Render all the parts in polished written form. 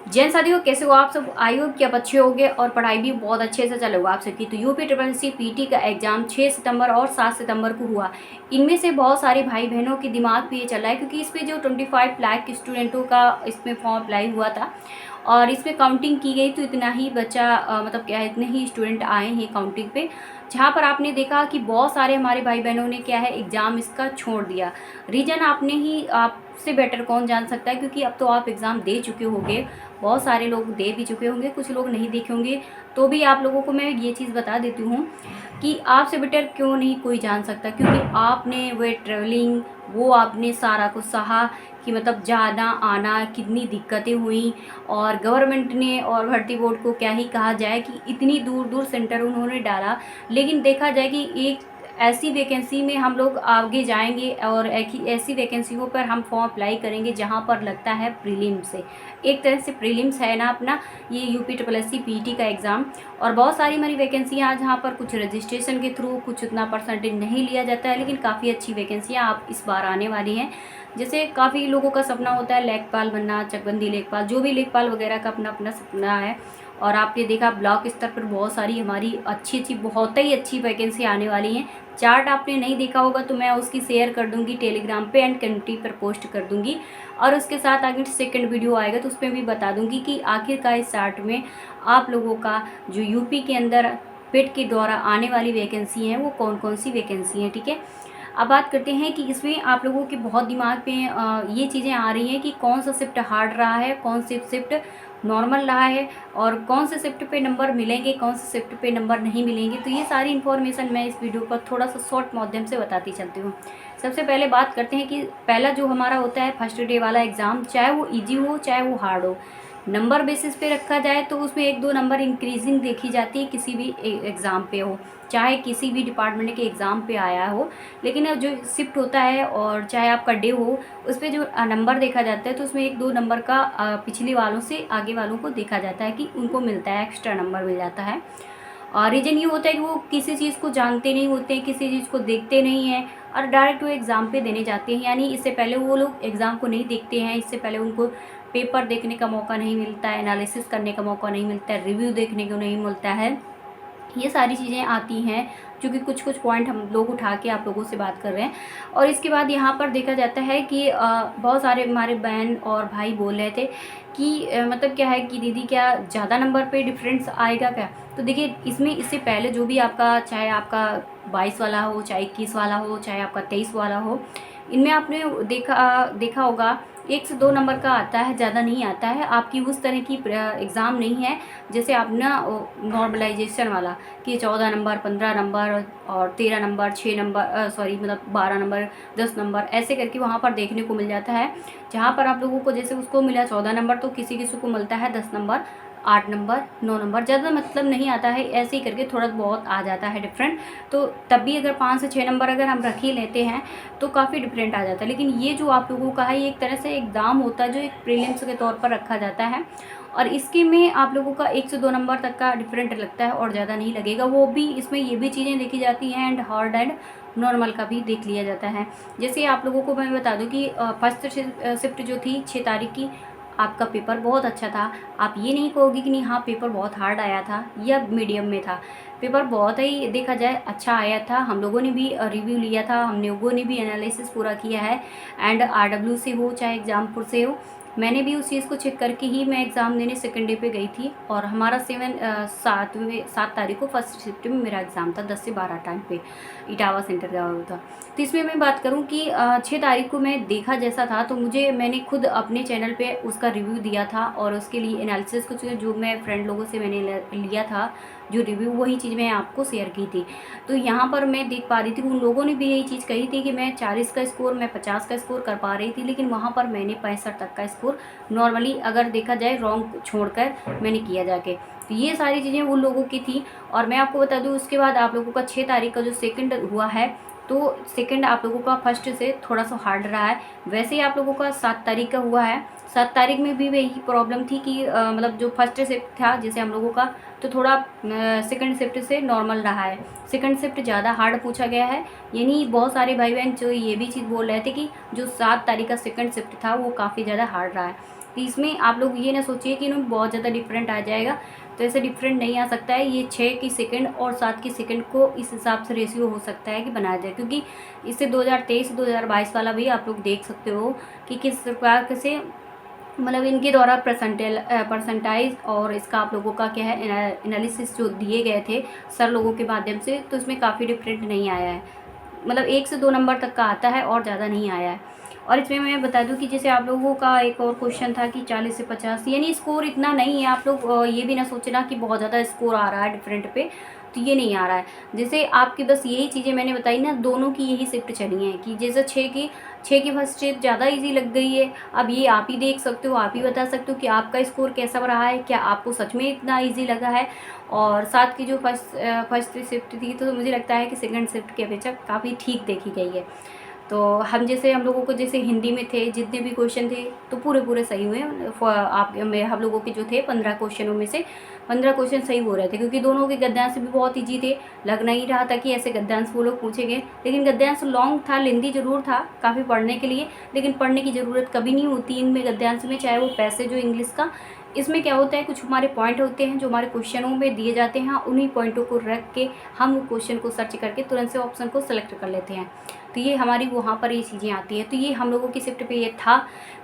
जैन साथियों, कैसे हो आप सब? आई होप कि आप अच्छे होंगे और पढ़ाई भी बहुत अच्छे से चले हुआ आप सबकी। तो यूपी ट्रिपल सी पीटी का एग्जाम 6 सितंबर और 7 सितंबर को हुआ। इनमें से बहुत सारे भाई बहनों के दिमाग पे ये चला है, क्योंकि इस पे जो 25 लाख स्टूडेंटों का इसमें फॉर्म अप्लाई हुआ था और इसमें काउंटिंग की गई, तो इतना ही बच्चा मतलब क्या है, इतने ही स्टूडेंट आए हैं काउंटिंग पे। जहाँ पर आपने देखा कि बहुत सारे हमारे भाई बहनों ने क्या है, एग्ज़ाम इसका छोड़ दिया। रीज़न आपने ही, आपसे बेटर कौन जान सकता है, क्योंकि अब तो आप एग्ज़ाम दे चुके होंगे। बहुत सारे लोग दे भी चुके होंगे, कुछ लोग नहीं देखे होंगे। तो भी आप लोगों को मैं ये चीज़ बता देती हूँ कि आपसे बेटर क्यों नहीं कोई जान सकता, क्योंकि आपने वो ट्रैवलिंग, वो आपने सारा कुछ सहा कि मतलब जाना आना कितनी दिक्कतें हुई। और गवर्नमेंट ने और भर्ती बोर्ड को क्या ही कहा जाए कि इतनी दूर दूर सेंटर उन्होंने डाला, लेकिन देखा जाए कि एक ऐसी वैकेंसी में हम लोग आगे जाएंगे और ऐसी वैकेंसियों पर हम फॉर्म अप्लाई करेंगे जहां पर लगता है प्रीलिम से। एक तरह से प्रीलिम्स है ना अपना, ये UP triple S C PT का एग्ज़ाम। और बहुत सारी हमारी वैकेंसियाँ जहाँ पर कुछ रजिस्ट्रेशन के थ्रू कुछ उतना परसेंटेज नहीं लिया जाता है, लेकिन काफ़ी अच्छी वैकेंसियाँ आप इस बार आने वाली हैं। जैसे काफ़ी लोगों का सपना होता है लेखपाल बनना, चकबंदी लेखपाल, जो भी लेखपाल वगैरह का अपना अपना सपना है। और आपने देखा ब्लॉक स्तर पर बहुत सारी हमारी अच्छी अच्छी, बहुत ही अच्छी वैकेंसी आने वाली हैं। चार्ट आपने नहीं देखा होगा तो मैं उसकी शेयर कर दूंगी टेलीग्राम पे एंड कम्युनिटी पर पोस्ट कर दूंगी। और उसके साथ आगे सेकंड वीडियो आएगा तो उसमें भी बता दूंगी कि आखिरकार इस चार्ट में आप लोगों का जो यूपी के अंदर पेट के द्वारा आने वाली वैकेंसी हैं वो कौन कौन सी वैकेंसी हैं। ठीक है, अब बात करते हैं कि इसमें आप लोगों के बहुत दिमाग पे ये चीज़ें आ रही हैं कि कौन सा शिफ्ट हार्ड रहा है, कौन सी शिफ्ट नॉर्मल रहा है, और कौन से शिफ्ट पे नंबर मिलेंगे, कौन से शिफ्ट पे नंबर नहीं मिलेंगे। तो ये सारी इन्फॉर्मेशन मैं इस वीडियो पर थोड़ा सा शॉर्ट माध्यम से बताती चलती हूँ। सबसे पहले बात करते हैं कि पहला जो हमारा होता है फर्स्ट डे वाला एग्ज़ाम, चाहे वो ईजी हो चाहे वो हार्ड हो, नंबर बेसिस पे रखा जाए तो उसमें 1-2 नंबर इंक्रीजिंग देखी जाती है किसी भी एग्ज़ाम पे हो, चाहे किसी भी डिपार्टमेंट के एग्ज़ाम पे आया हो। लेकिन अब जो शिफ्ट होता है और चाहे आपका डे हो, उस पर जो नंबर देखा जाता है तो उसमें 1-2 नंबर का पिछले वालों से आगे वालों को देखा जाता है कि उनको मिलता है, एक्स्ट्रा नंबर मिल जाता है। और रीज़न ये होता है कि वो किसी चीज़ को जानते नहीं होते हैं, किसी चीज़ को देखते नहीं हैं और डायरेक्ट वो एग्ज़ाम पे देने जाते हैं। यानी इससे पहले वो लोग एग्ज़ाम को नहीं देखते हैं, इससे पहले उनको पेपर देखने का मौका नहीं मिलता है, एनालिसिस करने का मौका नहीं मिलता है, रिव्यू देखने को नहीं मिलता है। ये सारी चीज़ें आती हैं, जो कि कुछ कुछ पॉइंट हम लोग उठा के आप लोगों से बात कर रहे हैं। और इसके बाद यहाँ पर देखा जाता है कि बहुत सारे हमारे बहन और भाई बोल रहे थे कि मतलब क्या है कि दीदी क्या ज़्यादा नंबर पे डिफरेंस आएगा क्या? तो देखिए, इसमें इससे पहले जो भी आपका, चाहे आपका 22 वाला हो, चाहे 21 वाला हो, चाहे आपका 23 वाला हो, इनमें आपने देखा देखा होगा 1 से 2 नंबर का आता है, ज़्यादा नहीं आता है। आपकी उस तरह की एग्ज़ाम नहीं है जैसे आप ना नॉर्मलाइजेशन वाला कि 14 नंबर, 15 नंबर और 13 नंबर, 6 नंबर, सॉरी मतलब 12 नंबर, 10 नंबर, ऐसे करके वहाँ पर देखने को मिल जाता है। जहाँ पर आप लोगों को, जैसे उसको मिला 14 नंबर तो किसी किसी को मिलता है 10 नंबर, 8 नंबर, 9 नंबर, ज़्यादा मतलब नहीं आता है। ऐसे ही करके थोड़ा बहुत आ जाता है डिफरेंट। तो तब भी अगर 5 से 6 नंबर अगर हम रख ही लेते हैं तो काफ़ी डिफरेंट आ जाता है। लेकिन ये जो आप लोगों का है, ये एक तरह से एग्ज़ाम होता है जो एक प्रीलिम्स के तौर पर रखा जाता है। और इसके में आप लोगों का 1 से 2 नंबर तक का डिफरेंट लगता है और ज़्यादा नहीं लगेगा। वो भी इसमें ये भी चीज़ें देखी जाती हैं एंड हार्ड एंड नॉर्मल का भी देख लिया जाता है। जैसे आप लोगों को मैं बता दूं कि फर्स्ट शिफ्ट जो थी 6 तारीख की, आपका पेपर बहुत अच्छा था। आप ये नहीं कहोगे कि नहीं हाँ पेपर बहुत हार्ड आया था या मीडियम में था। पेपर बहुत ही देखा जाए अच्छा आया था। हम लोगों ने भी रिव्यू लिया था, हम लोगों ने भी एनालिसिस पूरा किया है। एंड आरडब्ल्यू से हो चाहे एग्जामपुर से हो, मैंने भी उस चीज़ को चेक करके ही मैं एग्ज़ाम देने सेकंड डे पे गई थी। और हमारा 7 तारीख को फर्स्ट शिफ्ट में मेरा एग्ज़ाम था 10 से 12 टाइम पे, इटावा सेंटर का था। तो इसमें मैं बात करूं कि 6 तारीख को मैं देखा जैसा था, तो मैंने खुद अपने चैनल पे उसका रिव्यू दिया था और उसके लिए एनालिसिस कुछ जो मैं फ्रेंड लोगों से मैंने लिया था जो रिव्यू, वही चीज़ मैं आपको शेयर की थी। तो यहाँ पर मैं देख पा रही थी उन लोगों ने भी यही चीज़ कही थी कि मैं 40 का स्कोर, मैं 50 का स्कोर कर पा रही थी, लेकिन वहाँ पर मैंने 65 तक का स्कोर नॉर्मली अगर देखा जाए रॉन्ग छोड़कर मैंने किया जाके। तो ये सारी चीज़ें उन लोगों की थी। और मैं आपको बता दूं उसके बाद आप लोगों का 6 तारीख का जो सेकंड हुआ है, तो सेकंड आप लोगों का फर्स्ट से थोड़ा सा हार्ड रहा है। वैसे ही आप लोगों का 7 तारीख का हुआ है। 7 तारीख में भी वही प्रॉब्लम थी कि मतलब जो फर्स्ट शिफ्ट था जैसे हम लोगों का, तो थोड़ा सेकंड शिफ्ट से नॉर्मल रहा है। सेकंड शिफ्ट ज़्यादा हार्ड पूछा गया है। यानी बहुत सारे भाई बहन जो ये भी चीज़ बोल रहे थे कि जो 7 तारीख का सेकंड शिफ्ट था वो काफ़ी ज़्यादा हार्ड रहा है। तो इसमें आप लोग ये ना सोचिए कि इनमें बहुत ज़्यादा डिफरेंट आ जाएगा, तो ऐसे डिफरेंट नहीं आ सकता है। ये 6 की सेकंड और 7 की सेकंड को इस हिसाब से रेशियो हो सकता है कि बनाया जाए, क्योंकि इससे 2023-2022 वाला भी आप लोग देख सकते हो कि किस प्रकार से मतलब इनके द्वारा परसेंटाइज और इसका आप लोगों का क्या है एनालिसिस जो दिए गए थे सर लोगों के माध्यम से, तो इसमें काफ़ी डिफरेंट नहीं आया है। मतलब 1 से 2 नंबर तक का आता है और ज़्यादा नहीं आया है। और इसमें मैं बता दूं कि जैसे आप लोगों का एक और क्वेश्चन था कि 40 से 50, यानी स्कोर इतना नहीं है। आप लोग ये भी ना सोचना कि बहुत ज़्यादा स्कोर आ रहा है डिफरेंट पे, तो ये नहीं आ रहा है। जैसे आपकी बस यही चीज़ें मैंने बताई ना, दोनों की यही शिफ्ट चली है कि जैसे 6 की फर्स्ट शिफ्ट ज़्यादा ईजी लग गई है। अब ये आप ही देख सकते हो, आप ही बता सकते हो कि आपका स्कोर कैसा रहा है, क्या आपको सच में इतना ईजी लगा है। और 7 की जो फर्स्ट शिफ्ट थी, तो मुझे लगता है कि सेकंड शिफ्ट की अपेक्षा काफ़ी ठीक देखी गई है। तो हम लोगों को जैसे हिंदी में थे जितने भी क्वेश्चन थे तो पूरे पूरे सही हुए। हम लोगों के जो थे 15 क्वेश्चनों में से 15 क्वेश्चन सही हो रहे थे, क्योंकि दोनों के गद्यांश भी बहुत ईजी थे। लग नहीं रहा था कि ऐसे गद्यांश वो लोग पूछेंगे, लेकिन गद्यांश लॉन्ग था, लेंदी जरूर था काफ़ी पढ़ने के लिए, लेकिन पढ़ने की ज़रूरत कभी नहीं होती इनमें गद्यांश में, चाहे वो पैसेज जो इंग्लिश का। इसमें क्या होता है, कुछ हमारे पॉइंट होते हैं जो हमारे क्वेश्चनों में दिए जाते हैं, उन्हीं पॉइंटों को रख के हम क्वेश्चन को सर्च करके तुरंत से ऑप्शन को सेलेक्ट कर लेते हैं। तो ये हमारी वहाँ पर ये चीज़ें आती हैं। तो ये हम लोगों की शिफ्ट पे ये था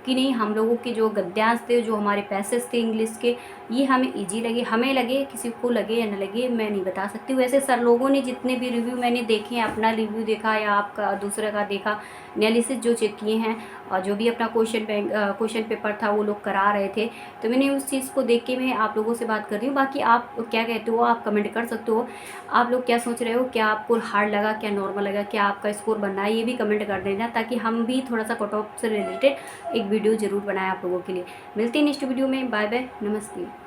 कि नहीं, हम लोगों के जो गद्यांश थे, जो हमारे पैसेज थे इंग्लिश के, ये हमें ईजी लगे। हमें लगे, किसी को लगे या न लगे मैं नहीं बता सकती। वैसे सर लोगों ने जितने भी रिव्यू मैंने देखे हैं, अपना रिव्यू देखा या आपका दूसरे का देखा, एनालिसिस जो चेक किए हैं और जो भी अपना क्वेश्चन पेपर था वो लोग करा रहे थे, तो मैंने उस चीज़ को देख के मैं आप लोगों से बात कर रही हूँ। बाकी आप क्या कहते हो, आप कमेंट कर सकते हो। आप लोग क्या सोच रहे हो, क्या आपको हार्ड लगा, क्या नॉर्मल लगा, क्या आपका स्कोर बनना है, ये भी कमेंट कर देना, ताकि हम भी थोड़ा सा कट ऑफ से रिलेटेड एक वीडियो ज़रूर बनाएं आप लोगों के लिए। मिलते हैं नेक्स्ट वीडियो में। बाय बाय, नमस्ते।